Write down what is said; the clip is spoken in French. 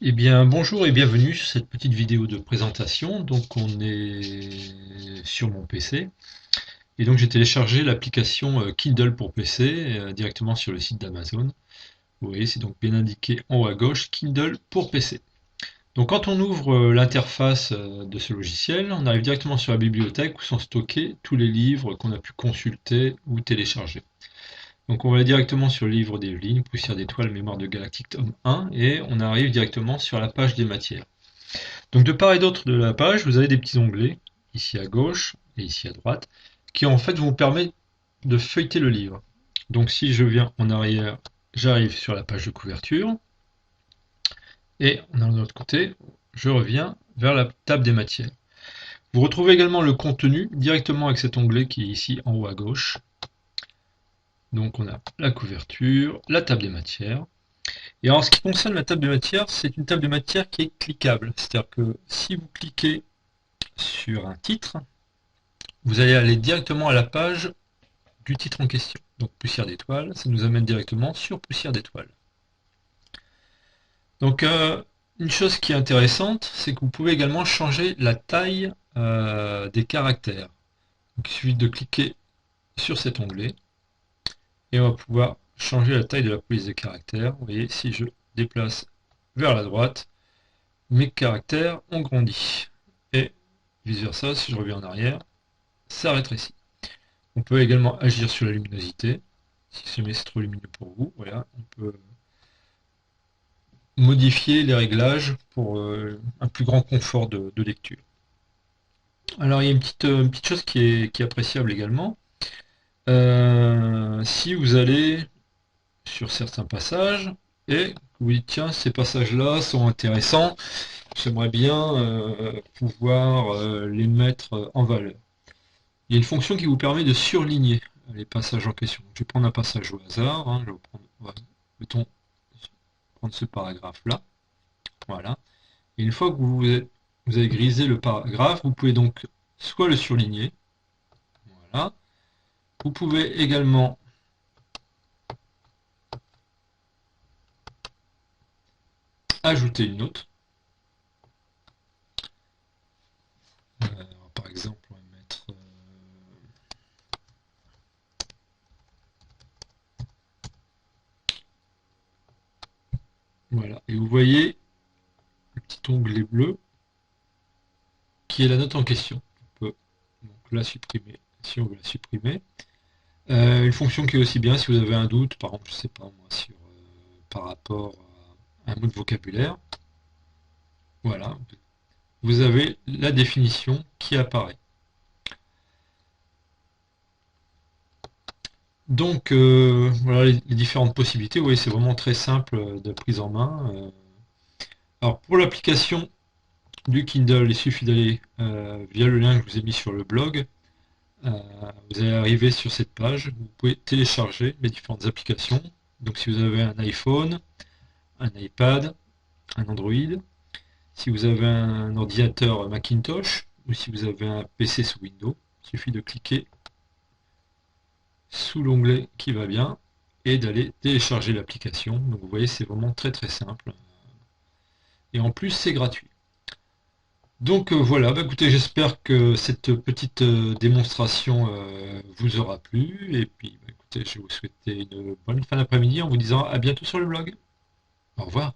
Eh bien, bonjour et bienvenue sur cette petite vidéo de présentation. Donc, on est sur mon PC et donc j'ai téléchargé l'application Kindle pour PC directement sur le site d'Amazon. Vous voyez, c'est donc bien indiqué en haut à gauche, Kindle pour PC. Donc, quand on ouvre l'interface de ce logiciel, on arrive directement sur la bibliothèque où sont stockés tous les livres qu'on a pu consulter ou télécharger. Donc on va aller directement sur le livre d'Evelyne, Poussière d'étoiles, Mémoire de Galactique, tome 1, et on arrive directement sur la page des matières. Donc de part et d'autre de la page, vous avez des petits onglets, ici à gauche et ici à droite, qui en fait vont vous permettre de feuilleter le livre. Donc si je viens en arrière, j'arrive sur la page de couverture, et en allant de l'autre côté, je reviens vers la table des matières. Vous retrouvez également le contenu directement avec cet onglet qui est ici en haut à gauche. Donc on a la couverture, la table des matières. Et en ce qui concerne la table des matières, c'est une table de matières qui est cliquable. C'est-à-dire que si vous cliquez sur un titre, vous allez aller directement à la page du titre en question. Donc Poussière d'étoiles, ça nous amène directement sur Poussière d'étoiles. Donc une chose qui est intéressante, c'est que vous pouvez également changer la taille des caractères. Donc, il suffit de cliquer sur cet onglet et on va pouvoir changer la taille de la police des caractères. Vous voyez, si je déplace vers la droite, mes caractères ont grandi. Et vice versa, si je reviens en arrière, ça rétrécit. On peut également agir sur la luminosité. Si jamais c'est trop lumineux pour vous, voilà, on peut modifier les réglages pour un plus grand confort de lecture. Alors il y a une petite chose qui est appréciable également. Si vous allez sur certains passages et vous dites tiens ces passages-là sont intéressants, j'aimerais bien pouvoir les mettre en valeur. Il y a une fonction qui vous permet de surligner les passages en question. Je vais prendre un passage au hasard, hein, je vais prendre, mettons, prendre ce paragraphe-là. Voilà. Et une fois que vous avez grisé le paragraphe, vous pouvez donc soit le surligner, voilà. Vous pouvez également ajouter une note. Par exemple, on va mettre voilà. Et vous voyez le petit onglet bleu qui est la note en question. On peut donc la supprimer si on veut la supprimer. Une fonction qui est aussi bien si vous avez un doute, par exemple, je sais pas moi, sur, par rapport à un mot de vocabulaire. Voilà, vous avez la définition qui apparaît. Donc voilà les différentes possibilités. Vous voyez, c'est vraiment très simple de prise en main. Alors pour l'application du Kindle, il suffit d'aller via le lien que je vous ai mis sur le blog. Vous allez arriver sur cette page. Vous pouvez télécharger les différentes applications. Donc si vous avez un iPhone, un iPad, un Android, si vous avez un ordinateur Macintosh ou si vous avez un PC sous Windows, il suffit de cliquer sous l'onglet qui va bien et d'aller télécharger l'application. Donc vous voyez, c'est vraiment très très simple. Et en plus, c'est gratuit. Donc voilà, bah, écoutez, j'espère que cette petite démonstration vous aura plu. Et puis, bah, écoutez, je vais vous souhaiter une bonne fin d'après-midi en vous disant à bientôt sur le blog. Au revoir.